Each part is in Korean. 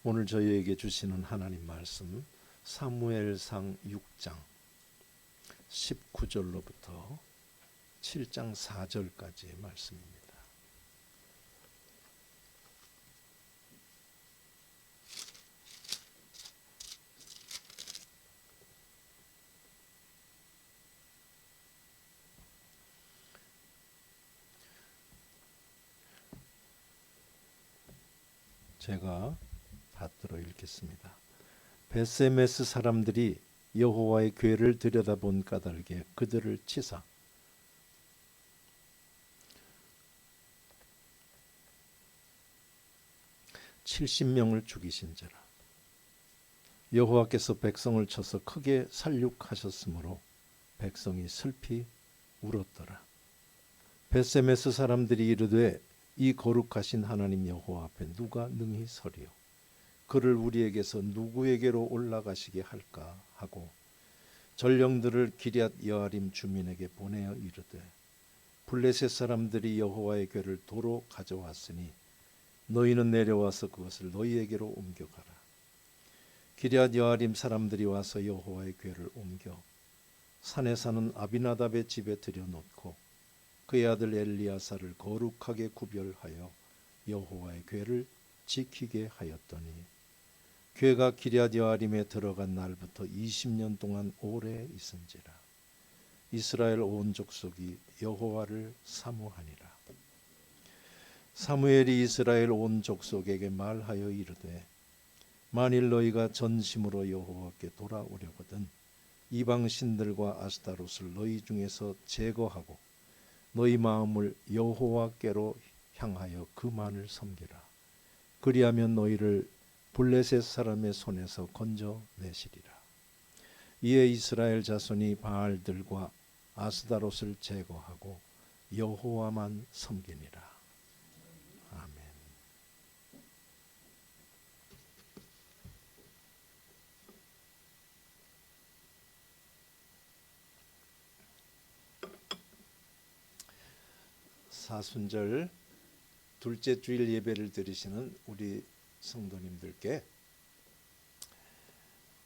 오늘 저희에게 주시는 하나님 말씀 사무엘상 6장 19절로부터 7장 4절까지의 말씀입니다. 제가 받들어 읽겠습니다. 베세메스 사람들이 여호와의 궤를 들여다본 까닭에 그들을 치사 70명을 죽이신지라. 여호와께서 백성을 쳐서 크게 살육하셨으므로 백성이 슬피 울었더라. 베세메스 사람들이 이르되 이 거룩하신 하나님 여호와 앞에 누가 능히 서리요? 그를 우리에게서 누구에게로 올라가시게 할까 하고 전령들을 기럇 여아림 주민에게 보내어 이르되 블레셋 사람들이 여호와의 궤를 도로 가져왔으니 너희는 내려와서 그것을 너희에게로 옮겨가라. 기럇 여아림 사람들이 와서 여호와의 궤를 옮겨 산에 사는 아비나답의 집에 들여놓고 그의 아들 엘리야사를 거룩하게 구별하여 여호와의 궤를 지키게 하였더니 궤가 기럇 여아림에 들어간 날부터 20년 동안 오래 있은지라. 이스라엘 온 족속이 여호와를 사모하니라. 사무엘이 이스라엘 온 족속에게 말하여 이르되 만일 너희가 전심으로 여호와께 돌아오려거든 이방 신들과 아스타롯을 너희 중에서 제거하고 너희 마음을 여호와께로 향하여 그만을 섬기라. 그리하면 너희를 블레셋 사람의 손에서 건져내시리라. 이에 이스라엘 자손이 바알들과 아스타롯을 제거하고 여호와만 섬기니라. 아멘. 사순절 둘째 주일 예배를 드리시는 우리 성도님들께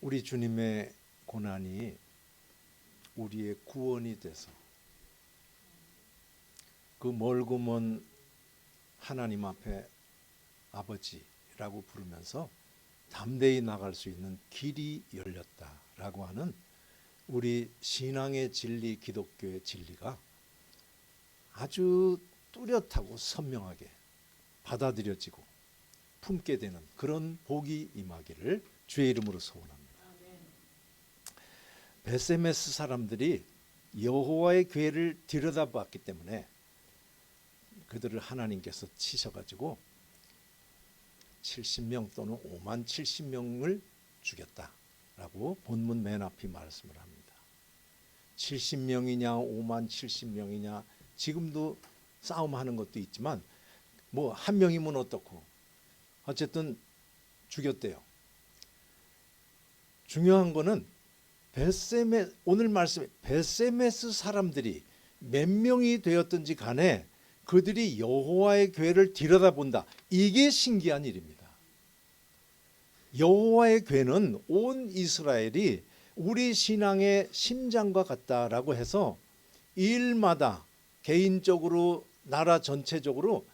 우리 주님의 고난이 우리의 구원이 돼서 그 멀고 먼 하나님 앞에 아버지라고 부르면서 담대히 나갈 수 있는 길이 열렸다라고 하는 우리 신앙의 진리, 기독교의 진리가 아주 뚜렷하고 선명하게 받아들여지고 품게 되는 그런 복이 임하기를 주의 이름으로 소원합니다. 베세메스 사람들이 여호와의 궤를 들여다봤기 때문에 그들을 하나님께서 치셔가지고 70명 또는 5만 70명을 죽였다라고 본문 맨 앞이 말씀을 합니다. 70명이냐 5만 70명이냐 지금도 싸움하는 것도 있지만 뭐 한 명이면 어떻고 어쨌든 죽였대요. 중요한 거는 오늘 말씀에 베세메스 사람들이 몇 명이 되었든지 간에 그들이 여호와의 궤를 들여다본다. 이게 신기한 일입니다. 여호와의 궤는 온 이스라엘이 우리 신앙의 심장과 같다라고 해서 일마다 개인적으로 나라 전체적으로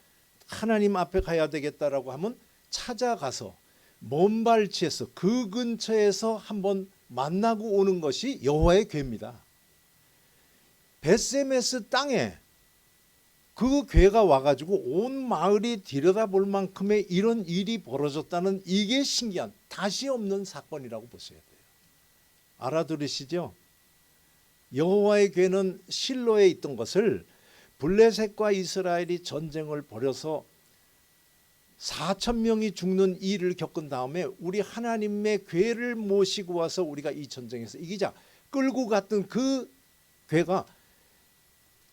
하나님 앞에 가야 되겠다라고 하면 찾아가서 먼 발치에서 그 근처에서 한번 만나고 오는 것이 여호와의 궤입니다. 베세메스 땅에 그 궤가 와가지고 온 마을이 들여다볼 만큼의 이런 일이 벌어졌다는 이게 신기한 다시 없는 사건이라고 보셔야 돼요. 알아들으시죠? 여호와의 궤는 실로에 있던 것을 블레셋과 이스라엘이 전쟁을 벌여서 4,000명이 죽는 일을 겪은 다음에 우리 하나님의 궤를 모시고 와서 우리가 이 전쟁에서 이기자 끌고 갔던 그 궤가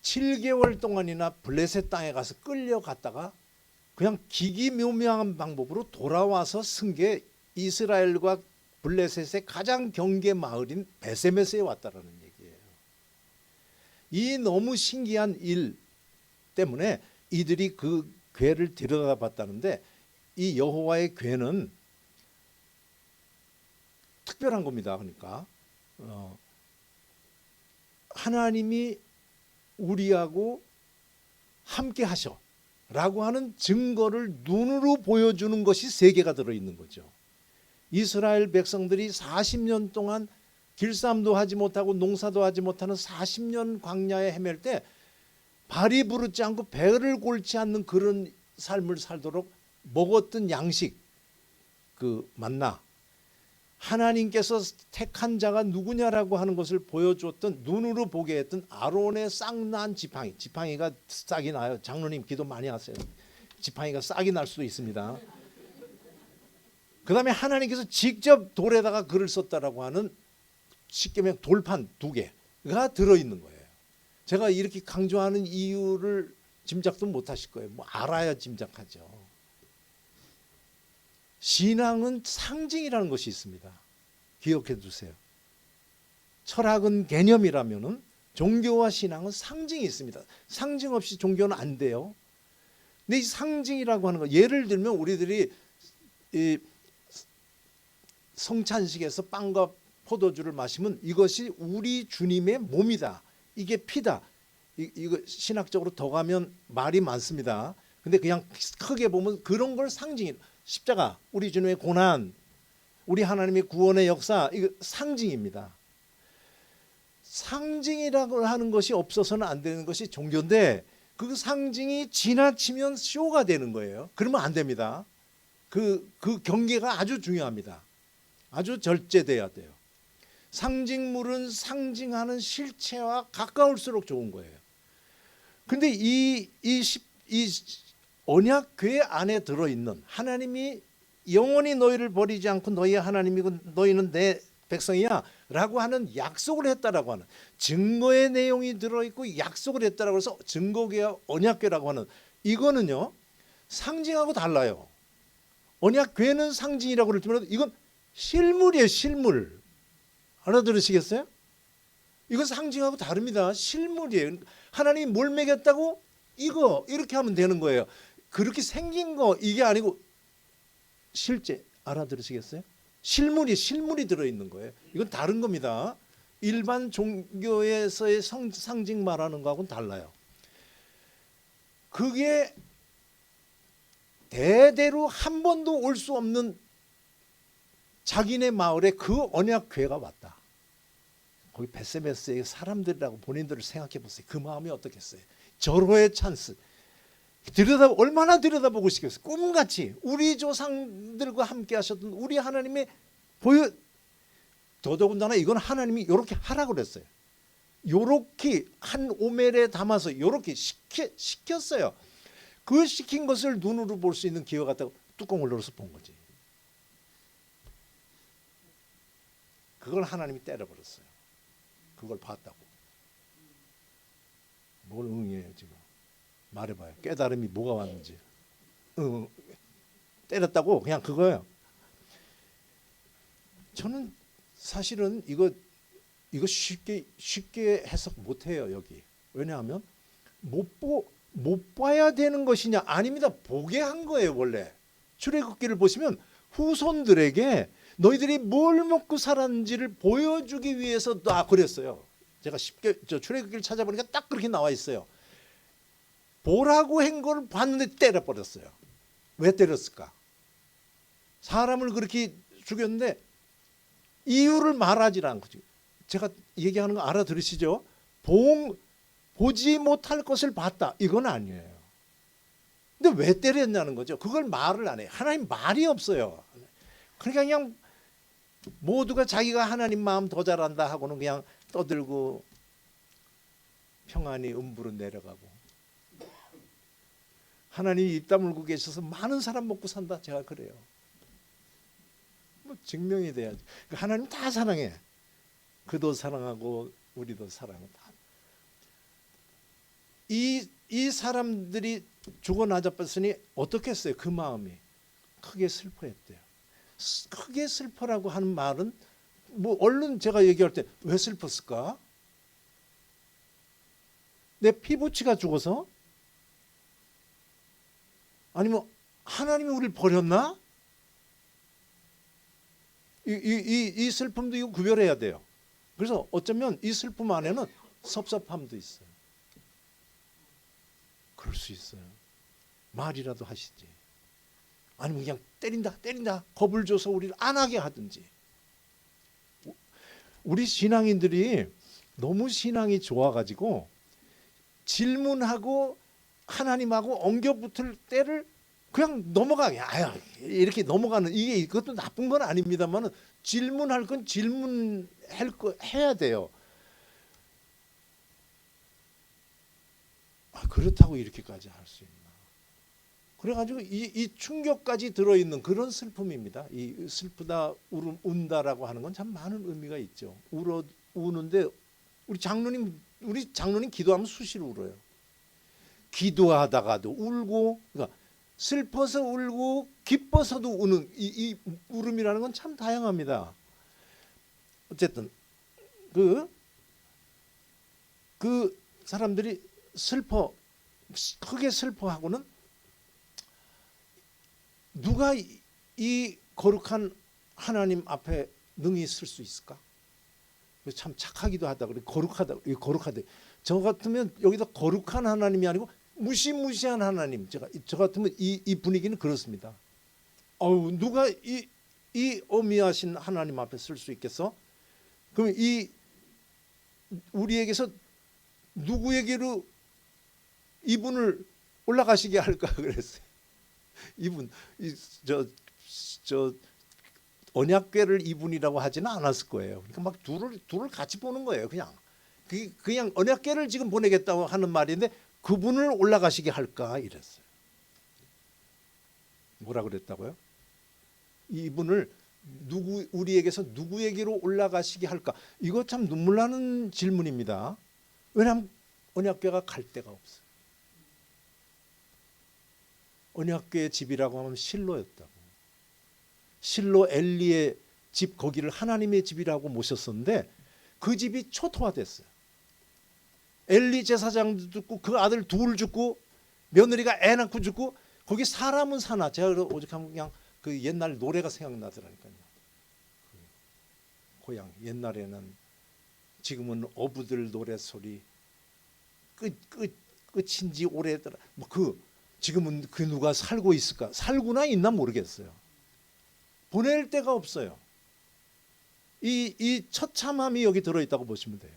7개월 동안이나 블레셋 땅에 가서 끌려갔다가 그냥 기기묘묘한 방법으로 돌아와서 쓴 게 이스라엘과 블레셋의 가장 경계 마을인 베세메스에 왔다라는 얘기예요. 이 너무 신기한 일 때문에 이들이 그 궤를 들여다봤다는데 이 여호와의 궤는 특별한 겁니다. 그러니까 하나님이 우리하고 함께 하셔라고 하는 증거를 눈으로 보여주는 것이 세 개가 들어있는 거죠. 이스라엘 백성들이 40년 동안 길쌈도 하지 못하고 농사도 하지 못하는 40년 광야에 헤맬 때 발이 부르지 않고 배를 골지 않는 그런 삶을 살도록 먹었던 양식, 그 만나, 하나님께서 택한 자가 누구냐라고 하는 것을 보여주었던, 눈으로 보게 했던 아론의 싹난 지팡이. 지팡이가 싹이 나요. 장로님 기도 많이 하세요. 지팡이가 싹이 날 수도 있습니다. 그 다음에 하나님께서 직접 돌에다가 글을 썼다라고 하는 십계명 돌판 2개가 들어있는 거예요. 제가 이렇게 강조하는 이유를 짐작도 못하실 거예요. 뭐 알아야 짐작하죠. 신앙은 상징이라는 것이 있습니다. 기억해 두세요. 철학은 개념이라면은 종교와 신앙은 상징이 있습니다. 상징 없이 종교는 안 돼요. 근데 이 상징이라고 하는 거, 예를 들면 우리들이 이 성찬식에서 빵과 포도주를 마시면 이것이 우리 주님의 몸이다, 이게 피다. 이거 신학적으로 더 가면 말이 많습니다. 근데 그냥 크게 보면 그런 걸 상징이, 십자가, 우리 주님의 고난, 우리 하나님의 구원의 역사, 이거 상징입니다. 상징이라고 하는 것이 없어서는 안 되는 것이 종교인데, 그 상징이 지나치면 쇼가 되는 거예요. 그러면 안 됩니다. 그 경계가 아주 중요합니다. 아주 절제돼야 돼요. 상징물은 상징하는 실체와 가까울수록 좋은 거예요. 근데 이 언약궤 안에 들어있는, 하나님이 영원히 너희를 버리지 않고 너희의 하나님이고 너희는 내 백성이야 라고 하는 약속을 했다라고 하는 증거의 내용이 들어있고 약속을 했다라고 해서 증거궤와 언약궤라고 하는, 이거는요 상징하고 달라요. 언약궤는 상징이라고 그러지만 이건 실물이에요. 실물. 알아들으시겠어요? 이건 상징하고 다릅니다. 실물이에요. 하나님이 뭘 먹였다고? 이거 이렇게 하면 되는 거예요. 그렇게 생긴 거 이게 아니고 실제, 알아들으시겠어요? 실물이 들어있는 거예요. 이건 다른 겁니다. 일반 종교에서의 상징 말하는 거하고는 달라요. 그게 대대로 한 번도 올 수 없는 자기네 마을에 그 언약궤가 왔다. 거기 베세메스의 사람들이라고 본인들을 생각해 보세요. 그 마음이 어떻겠어요? 절호의 찬스. 얼마나 들여다보고 싶겠어요. 꿈같이 우리 조상들과 함께 하셨던 우리 하나님의 더더군다나 이건 하나님이 이렇게 하라고 그랬어요. 요렇게 한 오멜에 담아서 요렇게 시켰어요. 그 시킨 것을 눈으로 볼 수 있는 기회가 갖다가 뚜껑을 열어서 본 거지. 그걸 하나님이 때려버렸어요. 그걸 봤다고. 뭘 응해요 지금. 말해봐요. 깨달음이 뭐가 왔는지. 때렸다고 그냥 그거예요. 저는 사실은 이거 쉽게 해석 못해요 여기. 왜냐하면 못 봐야 되는 것이냐? 아닙니다. 보게 한 거예요 원래. 출애굽기를 보시면 후손들에게 너희들이 뭘 먹고 살았는지를 보여주기 위해서 그랬어요. 제가 쉽게 출애굽기를 찾아보니까 딱 그렇게 나와 있어요. 보라고 한 걸 봤는데 때려버렸어요. 왜 때렸을까? 사람을 그렇게 죽였는데 이유를 말하지 않고, 제가 얘기하는 거 알아들으시죠? 보지 못할 것을 봤다, 이건 아니에요. 근데 왜 때렸냐는 거죠. 그걸 말을 안 해요. 하나님 말이 없어요. 그러니까 그냥 모두가 자기가 하나님 마음 더 잘한다 하고는 그냥 떠들고 평안히 음부로 내려가고, 하나님이 입 다물고 계셔서 많은 사람 먹고 산다, 제가 그래요. 뭐 증명이 돼야지. 하나님 다 사랑해. 그도 사랑하고 우리도 사랑하고 다. 이 사람들이 죽어 나자봤으니 어떻게 했어요? 그 마음이 크게 슬퍼했대요. 크게 슬퍼라고 하는 말은 뭐 얼른 제가 얘기할 때 왜 슬펐을까? 내 피부치가 죽어서? 아니면 하나님이 우리를 버렸나? 이 슬픔도 이거 구별해야 돼요. 그래서 어쩌면 이 슬픔 안에는 섭섭함도 있어요. 그럴 수 있어요. 말이라도 하시지. 아니면 그냥 때린다 겁을 줘서 우리를 안 하게 하든지. 우리 신앙인들이 너무 신앙이 좋아가지고 질문하고 하나님하고 엉겨붙을 때를 그냥 넘어가게 이렇게 넘어가는, 이게 이것도 나쁜 건 아닙니다만 질문할 건 해야 돼요. 그렇다고 이렇게까지 할 수 있나? 그래가지고 이 충격까지 들어있는 그런 슬픔입니다. 이 슬프다, 운다라고 하는 건 참 많은 의미가 있죠. 우는데 우리 장로님 기도하면 수시로 울어요. 기도하다가도 울고, 그러니까 슬퍼서 울고 기뻐서도 우는 이 울음이라는 건 참 다양합니다. 어쨌든 그 사람들이 크게 슬퍼하고는 누가 이 거룩한 하나님 앞에 능히 설 수 있을까? 참 착하기도 하다 그래. 거룩하다. 저 같으면 여기서 거룩한 하나님이 아니고 무시무시한 하나님. 저 같으면 이 분위기는 그렇습니다. 누가 이 어미하신 하나님 앞에 설 수 있겠어? 그럼 우리에게서 누구에게로 이분을 올라가시게 할까 그랬어요. 이분 저 언약궤를 이분이라고 하지는 않았을 거예요. 그러니까 막 둘을 같이 보는 거예요. 그냥 언약궤를 지금 보내겠다고 하는 말인데 그분을 올라가시게 할까 이랬어요. 뭐라 그랬다고요? 이분을 우리에게서 누구에게로 올라가시게 할까? 이거 참 눈물 나는 질문입니다. 왜냐하면 언약궤가 갈 데가 없어요. 언약궤의 집이라고 하면 실로였다고. 실로 엘리의 집, 거기를 하나님의 집이라고 모셨었는데 그 집이 초토화됐어요. 엘리 제사장도 죽고 그 아들 둘 죽고 며느리가 애 낳고 죽고 거기 사람은 사나. 제가 오죽하면 그냥 그 옛날 노래가 생각나더라니까요. 고향 옛날에는, 지금은 어부들 노래소리 끝인지 오래더라. 지금은 그 누가 살고 있을까? 살구나 있나 모르겠어요. 보낼 데가 없어요. 이 처참함이 여기 들어있다고 보시면 돼요.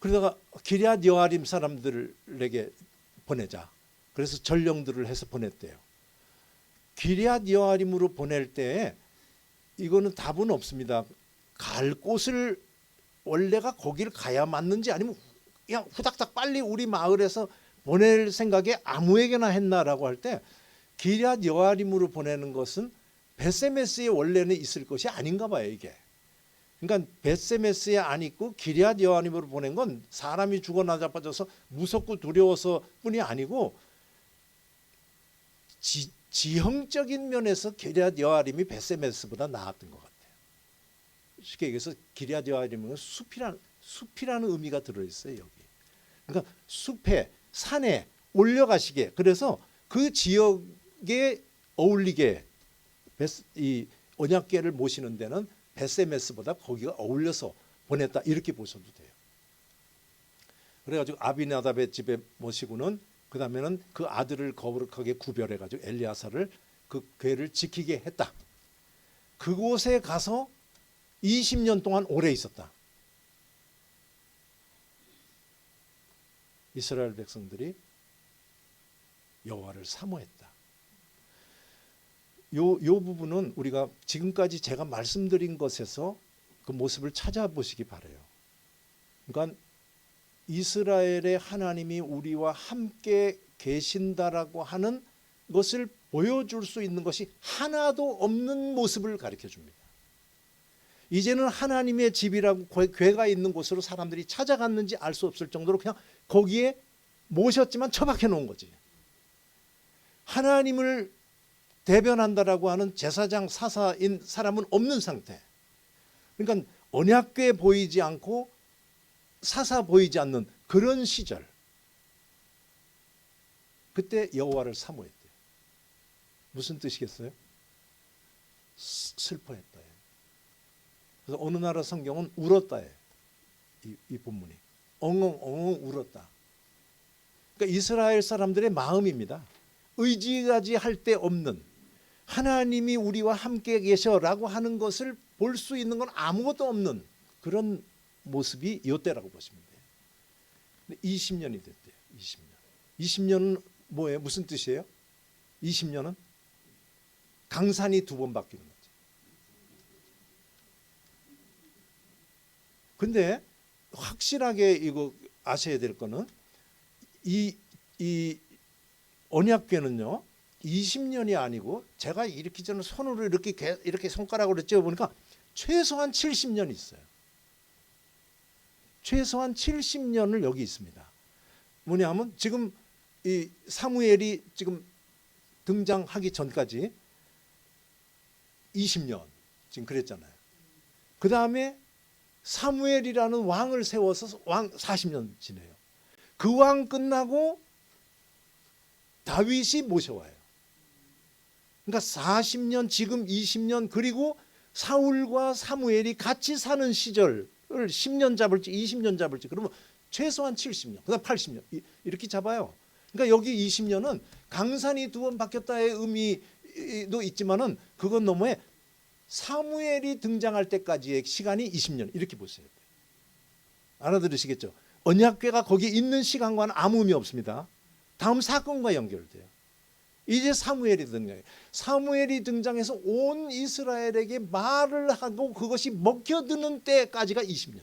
그러다가 기럇 여아림 사람들에게 보내자. 그래서 전령들을 해서 보냈대요. 기럇 여아림으로 보낼 때 이거는 답은 없습니다. 갈 곳을 원래가 거기를 가야 맞는지 아니면 그냥 후닥닥 빨리 우리 마을에서 보낼 생각에 아무에게나 했나라고 할 때 기럇 여아림으로 보내는 것은 벳세메스에 원래는 있을 것이 아닌가 봐요. 이게. 그러니까 벳세메스에 안 있고 기럇 여아림으로 보낸 건 사람이 죽어 나자빠져서 무섭고 두려워서 뿐이 아니고 지형적인 면에서 기럇 여아림이 벳세메스보다 나았던 것 같아요. 쉽게 얘기해서 기럇 여아림은 숲이라는 의미가 들어있어요. 여기. 그러니까 숲에 산에 올려가시게, 그래서 그 지역에 어울리게 이 언약궤를 모시는 데는 벳세메스보다 거기가 어울려서 보냈다, 이렇게 보셔도 돼요. 그래가지고 아비나답의 집에 모시고는 그 다음에는 그 아들을 거룩하게 구별해가지고 엘리야사를 그 궤를 지키게 했다. 그곳에 가서 20년 동안 오래 있었다. 이스라엘 백성들이 여호와를 사모했다. 요 부분은 우리가 지금까지 제가 말씀드린 것에서 그 모습을 찾아보시기 바라요. 그러니까 이스라엘의 하나님이 우리와 함께 계신다라고 하는 것을 보여줄 수 있는 것이 하나도 없는 모습을 가르쳐 줍니다. 이제는 하나님의 집이라고 궤가 있는 곳으로 사람들이 찾아갔는지 알 수 없을 정도로 그냥 거기에 모셨지만 처박혀 놓은 거지. 하나님을 대변한다라고 하는 제사장 사사인 사람은 없는 상태. 그러니까 언약궤 보이지 않고 사사 보이지 않는 그런 시절. 그때 여호와를 사모했대요. 무슨 뜻이겠어요? 슬퍼했다. 그래서 어느 나라 성경은 울었다. 이 본문이 엉엉 울었다. 그러니까 이스라엘 사람들의 마음입니다. 의지가지 할 데 없는, 하나님이 우리와 함께 계셔라고 하는 것을 볼 수 있는 건 아무것도 없는 그런 모습이 이때라고 보시면 돼요. 20년이 됐대요. 20년. 20년은 뭐예요? 무슨 뜻이에요? 20년은 강산이 2번 바뀌는 거죠. 근데 확실하게 이거 아셔야 될 거는 이 언약궤는요 20년이 아니고, 제가 이렇게 저는 손으로 이렇게 손가락으로 찌어 보니까 최소한 70년이 있어요. 최소한 70년을 여기 있습니다. 뭐냐면 지금 이 사무엘이 지금 등장하기 전까지 20년 지금 그랬잖아요. 그 다음에 사무엘이라는 왕을 세워서 왕 40년 지내요. 그 왕 끝나고 다윗이 모셔와요. 그러니까 40년, 지금 20년, 그리고 사울과 사무엘이 같이 사는 시절을 10년 잡을지 20년 잡을지, 그러면 최소한 70년, 그 다음 80년 이렇게 잡아요. 그러니까 여기 20년은 강산이 2번 바뀌었다의 의미도 있지만은 그건 너머에 사무엘이 등장할 때까지의 시간이 20년 이렇게 보셔야 돼요. 알아들으시겠죠? 언약궤가 거기 있는 시간과는 아무 의미 없습니다. 다음 사건과 연결돼요. 이제 사무엘이 등장해요. 사무엘이 등장해서 온 이스라엘에게 말을 하고 그것이 먹혀드는 때까지가 20년.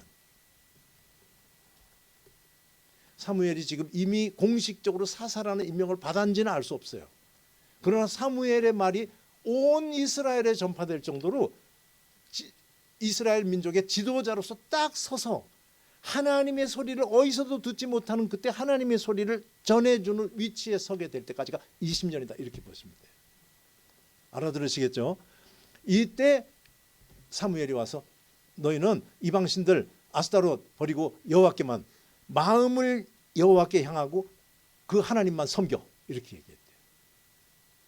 사무엘이 지금 이미 공식적으로 사사라는 임명을 받았는지는 알 수 없어요. 그러나 사무엘의 말이 온 이스라엘에 전파될 정도로 이스라엘 민족의 지도자로서 딱 서서 하나님의 소리를 어디서도 듣지 못하는 그때 하나님의 소리를 전해주는 위치에 서게 될 때까지가 20년이다 이렇게 보시면 돼요. 알아들으시겠죠? 이때 사무엘이 와서 너희는 이방신들 아스타롯 버리고 여호와께만 마음을 여호와께 향하고 그 하나님만 섬겨 이렇게 얘기했대요.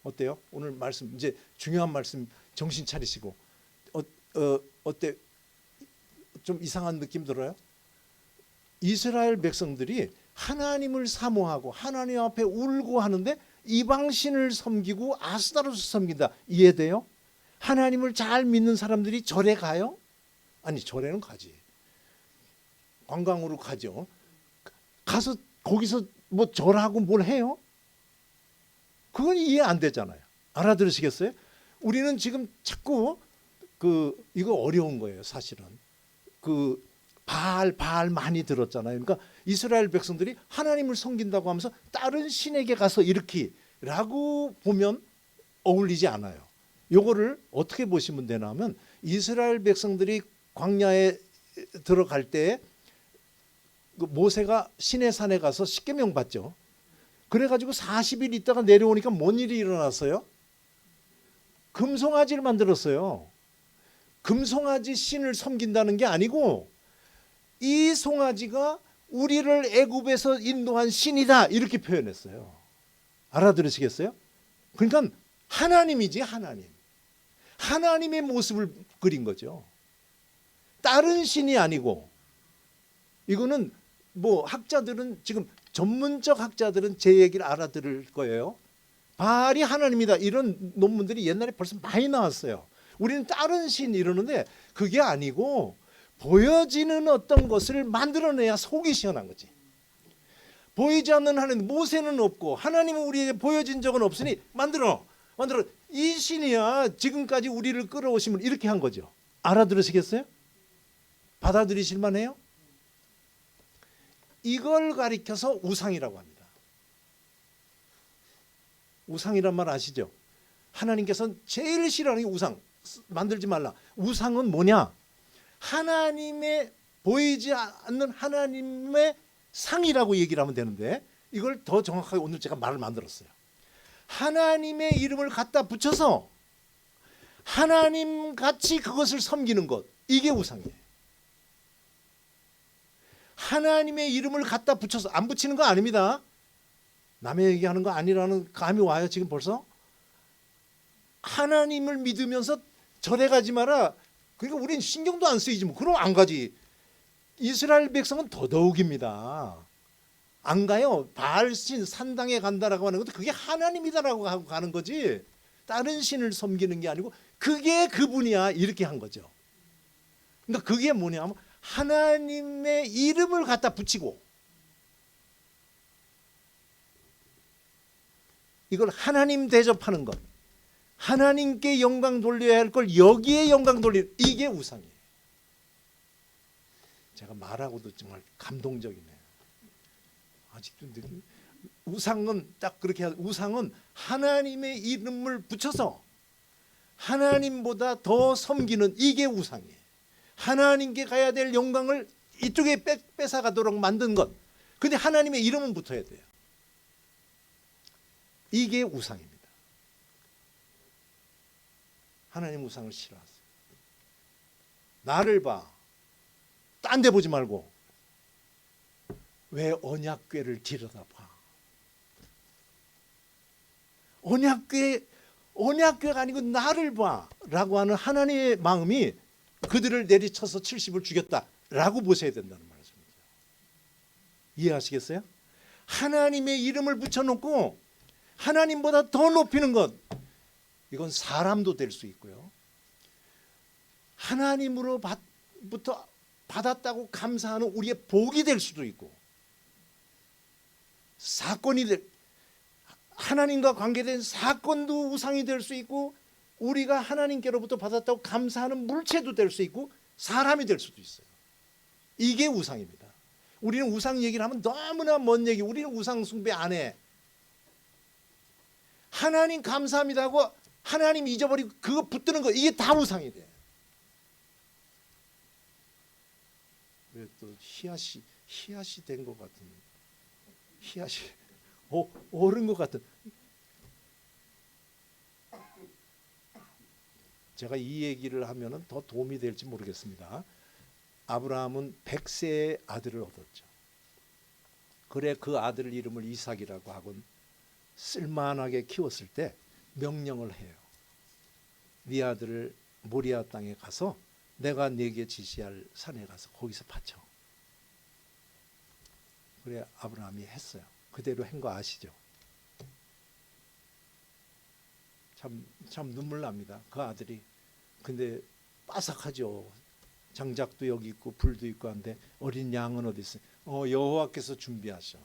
어때요? 오늘 말씀 이제 중요한 말씀 정신 차리시고 어때? 좀 이상한 느낌 들어요? 이스라엘 백성들이 하나님을 사모하고 하나님 앞에 울고 하는데 이방신을 섬기고 아스타롯을 섬긴다. 이해돼요? 하나님을 잘 믿는 사람들이 절에 가요? 아니 절에는 가지. 관광으로 가죠. 가서 거기서 뭐 절하고 뭘 해요? 그건 이해 안 되잖아요. 알아들으시겠어요? 우리는 지금 자꾸 이거 어려운 거예요, 사실은. 바알 많이 들었잖아요. 그러니까 이스라엘 백성들이 하나님을 섬긴다고 하면서 다른 신에게 가서 이렇게라고 보면 어울리지 않아요. 요거를 어떻게 보시면 되나 하면 이스라엘 백성들이 광야에 들어갈 때 모세가 시내산에 가서 십계명 받죠. 그래가지고 40일 있다가 내려오니까 뭔 일이 일어났어요? 금송아지를 만들었어요. 금송아지 신을 섬긴다는 게 아니고 이 송아지가 우리를 애굽에서 인도한 신이다 이렇게 표현했어요. 알아들으시겠어요? 그러니까 하나님이지 하나님. 하나님의 모습을 그린 거죠. 다른 신이 아니고. 이거는 뭐 학자들은 지금 전문적 학자들은 제 얘기를 알아들을 거예요. 바알이 하나님이다 이런 논문들이 옛날에 벌써 많이 나왔어요. 우리는 다른 신 이러는데 그게 아니고 보여지는 어떤 것을 만들어내야 속이 시원한 거지. 보이지 않는 하나님, 모세는 없고 하나님은 우리에게 보여진 적은 없으니 만들어. 이 신이야 지금까지 우리를 끌어오시면 이렇게 한 거죠. 알아들으시겠어요? 받아들이실 만해요? 이걸 가리켜서 우상이라고 합니다. 우상이란 말 아시죠? 하나님께서는 제일 싫어하는 게 우상. 만들지 말라. 우상은 뭐냐? 하나님의 보이지 않는 하나님의 상이라고 얘기를 하면 되는데 이걸 더 정확하게 오늘 제가 말을 만들었어요. 하나님의 이름을 갖다 붙여서 하나님같이 그것을 섬기는 것, 이게 우상이에요. 하나님의 이름을 갖다 붙여서, 안 붙이는 거 아닙니다. 남의 얘기하는 거 아니라는 감이 와요 지금 벌써. 하나님을 믿으면서 절에 가지 마라. 그러니까 우린 신경도 안 쓰이지 뭐. 그럼 안 가지. 이스라엘 백성은 더더욱입니다. 안 가요. 바알신 산당에 간다라고 하는 것도 그게 하나님이다라고 하고 가는 거지. 다른 신을 섬기는 게 아니고 그게 그분이야 이렇게 한 거죠. 그러니까 그게 뭐냐면 하나님의 이름을 갖다 붙이고 이걸 하나님 대접하는 것, 하나님께 영광 돌려야 할 걸 여기에 영광 돌리는 이게 우상이에요. 제가 말하고도 정말 감동적이네요. 아직도 우상은 딱 그렇게 우상은 하나님의 이름을 붙여서 하나님보다 더 섬기는 이게 우상이에요. 하나님께 가야 될 영광을 이쪽에 뺏어가도록 만든 것. 근데 하나님의 이름은 붙어야 돼요. 이게 우상입니다. 하나님 우상을 싫어하세요. 나를 봐. 딴 데 보지 말고 왜 언약궤를 들여다봐. 언약궤가 아니고 나를 봐라고 하는 하나님의 마음이 그들을 내리쳐서 70을 죽였다라고 보셔야 된다는 말씀이죠. 이해하시겠어요? 하나님의 이름을 붙여놓고 하나님보다 더 높이는 것, 이건 사람도 될 수 있고요. 하나님으로부터 받았다고 감사하는 우리의 복이 될 수도 있고, 하나님과 관계된 사건도 우상이 될 수 있고, 우리가 하나님께로부터 받았다고 감사하는 물체도 될 수 있고, 사람이 될 수도 있어요. 이게 우상입니다. 우리는 우상 얘기를 하면 너무나 먼 얘기, 우리는 우상 숭배 안 해. 하나님 감사합니다 하고 하나님 잊어버리고 그거 붙드는 거, 이게 다 우상이 돼. 왜 또 씨앗이 된 것 같은, 씨앗이 오른 것 같은. 제가 이 얘기를 하면은 더 도움이 될지 모르겠습니다. 아브라함은 100세의 아들을 얻었죠. 그래 그 아들 이름을 이삭이라고 하곤 쓸만하게 키웠을 때 명령을 해요. 네 아들을 모리아 땅에 가서 내가 네게 지시할 산에 가서 거기서 바쳐. 그래 아브라함이 했어요. 그대로 한 거 아시죠? 참 눈물 납니다. 그 아들이. 근데 빠삭하죠. 장작도 여기 있고 불도 있고 한데 어린 양은 어디 있어요? 여호와께서 준비하셔.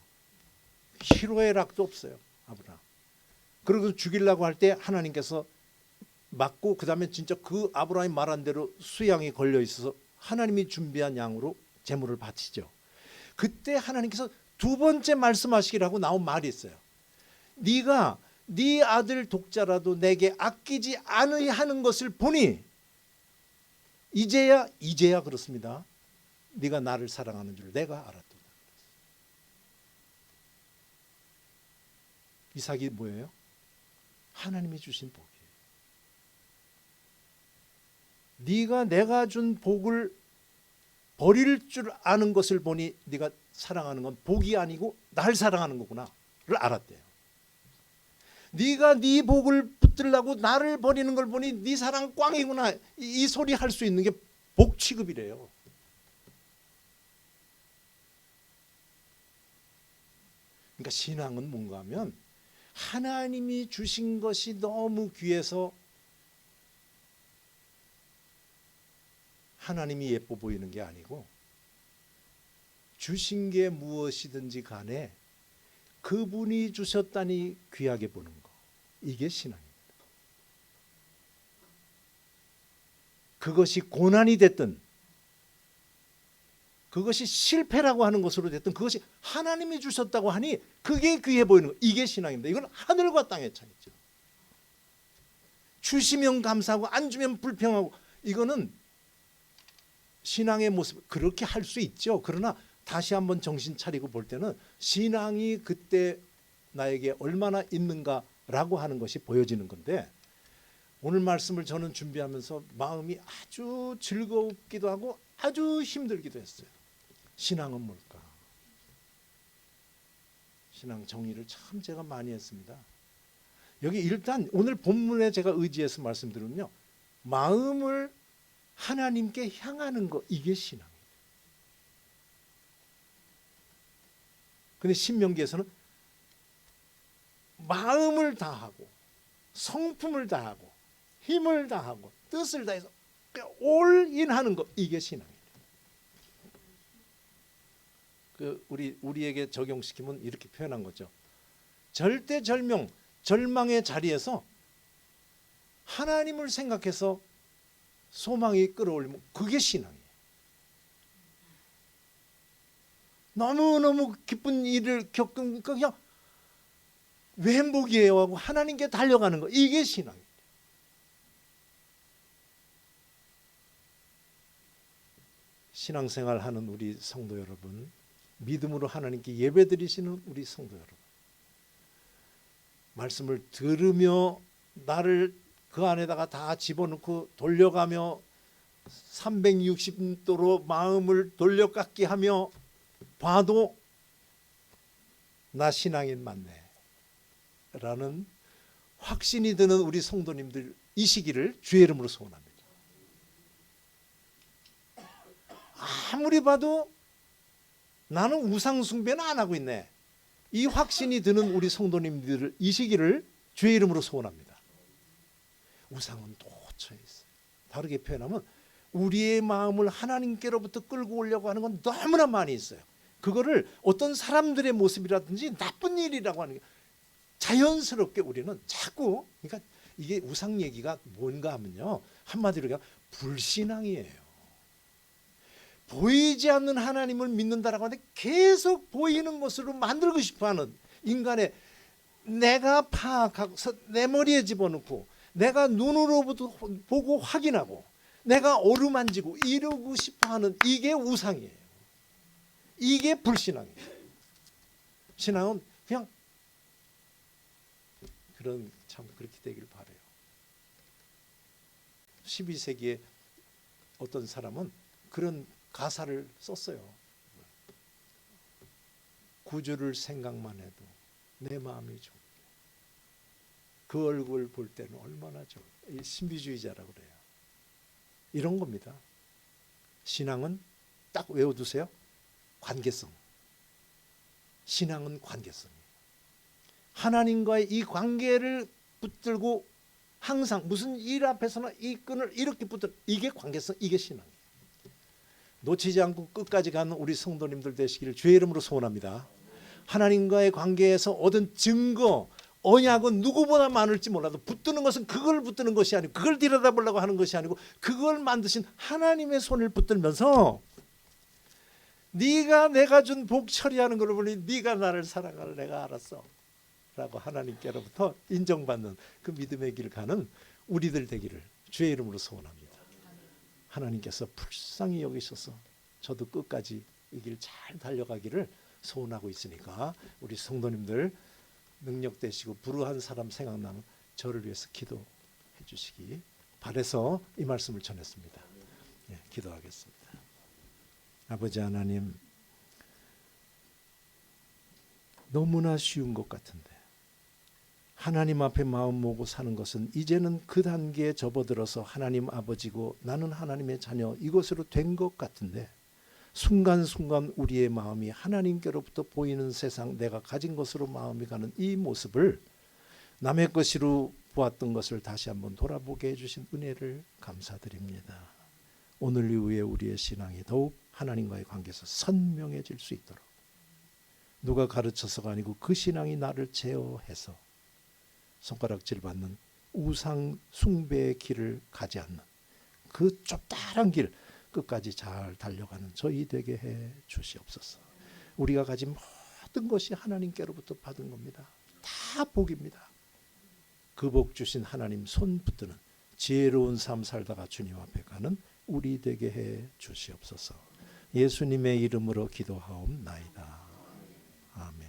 희로의 락도 없어요. 아브라함. 그리고 죽이려고 할 때 하나님께서 맞고, 그 다음에 진짜 그 아브라함이 말한 대로 수양이 걸려 있어서 하나님이 준비한 양으로 제물을 바치죠. 그때 하나님께서 두 번째 말씀하시기라고 나온 말이 있어요. 네가 네 아들 독자라도 내게 아끼지 않으하는 것을 보니 이제야 그렇습니다. 네가 나를 사랑하는 줄 내가 알았도다. 이삭이 뭐예요? 하나님이 주신 복이에요. 네가 내가 준 복을 버릴 줄 아는 것을 보니 네가 사랑하는 건 복이 아니고 날 사랑하는 거구나를 알았대요. 네가 네 복을 붙들라고 나를 버리는 걸 보니 네 사랑 꽝이구나, 이 소리 할 수 있는 게 복 취급이래요. 그러니까 신앙은 뭔가 하면 하나님이 주신 것이 너무 귀해서 하나님이 예뻐 보이는 게 아니고, 주신 게 무엇이든지 간에 그분이 주셨다니 귀하게 보는 거, 이게 신앙입니다. 그것이 고난이 됐든 그것이 실패라고 하는 것으로 됐든 그것이 하나님이 주셨다고 하니 그게 귀해 보이는 거, 이게 신앙입니다. 이건 하늘과 땅의 차이죠. 주시면 감사하고 안 주면 불평하고, 이거는 신앙의 모습. 그렇게 할 수 있죠. 그러나 다시 한번 정신 차리고 볼 때는 신앙이 그때 나에게 얼마나 있는가라고 하는 것이 보여지는 건데, 오늘 말씀을 저는 준비하면서 마음이 아주 즐겁기도 하고 아주 힘들기도 했어요. 신앙은 뭘까? 신앙 정의를 참 제가 많이 했습니다. 여기 일단 오늘 본문에 제가 의지해서 말씀드리면요, 마음을 하나님께 향하는 거, 이게 신앙이에요. 근데 신명기에서는 마음을 다하고 성품을 다하고 힘을 다하고 뜻을 다해서 올인하는 거, 이게 신앙이에요. 우리에게 적용시키면 이렇게 표현한 거죠. 절대절명, 절망의 자리에서 하나님을 생각해서 소망이 끌어올리면 그게 신앙이에요. 너무너무 기쁜 일을 겪은 그냥 왜 행복이에요 하고 하나님께 달려가는 거, 이게 신앙이에요. 신앙생활 하는 우리 성도 여러분, 믿음으로 하나님께 예배드리시는 우리 성도 여러분, 말씀을 들으며 나를 그 안에다가 다 집어넣고 돌려가며 360도로 마음을 돌려깎기 하며 봐도 나 신앙인 맞네 라는 확신이 드는 우리 성도님들 이시기를 주의 이름으로 소원합니다. 아무리 봐도 나는 우상 숭배는 안 하고 있네, 이 확신이 드는 우리 성도님들 이시기를 주의 이름으로 소원합니다. 우상은 도처에 있어요. 다르게 표현하면 우리의 마음을 하나님께로부터 끌고 오려고 하는 건 너무나 많이 있어요. 그거를 어떤 사람들의 모습이라든지 나쁜 일이라고 하는 게 자연스럽게 우리는 자꾸, 그러니까 이게 우상 얘기가 뭔가 하면요, 한마디로 그냥 불신앙이에요. 보이지 않는 하나님을 믿는다라고 하는데 계속 보이는 것으로 만들고 싶어하는 인간의, 내가 파악하고서 내 머리에 집어넣고 내가 눈으로부터 보고 확인하고 내가 어루만지고 이러고 싶어하는, 이게 우상이에요. 이게 불신앙이에요. 신앙은 그냥 참 그렇게 되길 바라요. 12세기에 어떤 사람은 그런 가사를 썼어요. 구주를 생각만 해도 내 마음이 좋고 그 얼굴 볼 때는 얼마나 좋을까. 신비주의자라고 그래요. 이런 겁니다. 신앙은 딱 외워두세요. 관계성. 신앙은 관계성이에요. 하나님과의 이 관계를 붙들고 항상 무슨 일 앞에서나 이 끈을 이렇게 붙들고, 이게 관계성, 이게 신앙이에요. 놓치지 않고 끝까지 가는 우리 성도님들 되시기를 주의 이름으로 소원합니다. 하나님과의 관계에서 얻은 증거, 언약은 누구보다 많을지 몰라도 붙드는 것은 그걸 붙드는 것이 아니고, 그걸 들여다보려고 하는 것이 아니고, 그걸 만드신 하나님의 손을 붙들면서 네가 내가 준 복 처리하는 걸 보니 네가 나를 사랑하를 내가 알았어 라고 하나님께로부터 인정받는 그 믿음의 길 가는 우리들 되기를 주의 이름으로 소원합니다. 하나님께서 불쌍히 여기셔서 저도 끝까지 이 길 잘 달려가기를 소원하고 있으니까 우리 성도님들 능력 되시고 불우한 사람 생각나면 저를 위해서 기도해 주시기 바라서 이 말씀을 전했습니다. 예, 기도하겠습니다. 아버지 하나님, 너무나 쉬운 것 같은데 하나님 앞에 마음 모으고 사는 것은 이제는 그 단계에 접어들어서 하나님 아버지고 나는 하나님의 자녀, 이것으로 된 것 같은데, 순간순간 우리의 마음이 하나님께로부터 보이는 세상, 내가 가진 것으로 마음이 가는 이 모습을 남의 것으로 보았던 것을 다시 한번 돌아보게 해주신 은혜를 감사드립니다. 오늘 이후에 우리의 신앙이 더욱 하나님과의 관계에서 선명해질 수 있도록, 누가 가르쳐서가 아니고 그 신앙이 나를 제어해서 손가락질 받는 우상 숭배의 길을 가지 않는 그 좁다란 길 끝까지 잘 달려가는 저희 되게 해 주시옵소서. 우리가 가진 모든 것이 하나님께로부터 받은 겁니다. 다 복입니다. 그 복 주신 하나님 손 붙드는 지혜로운 삶 살다가 주님 앞에 가는 우리 되게 해 주시옵소서. 예수님의 이름으로 기도하옵나이다. 아멘.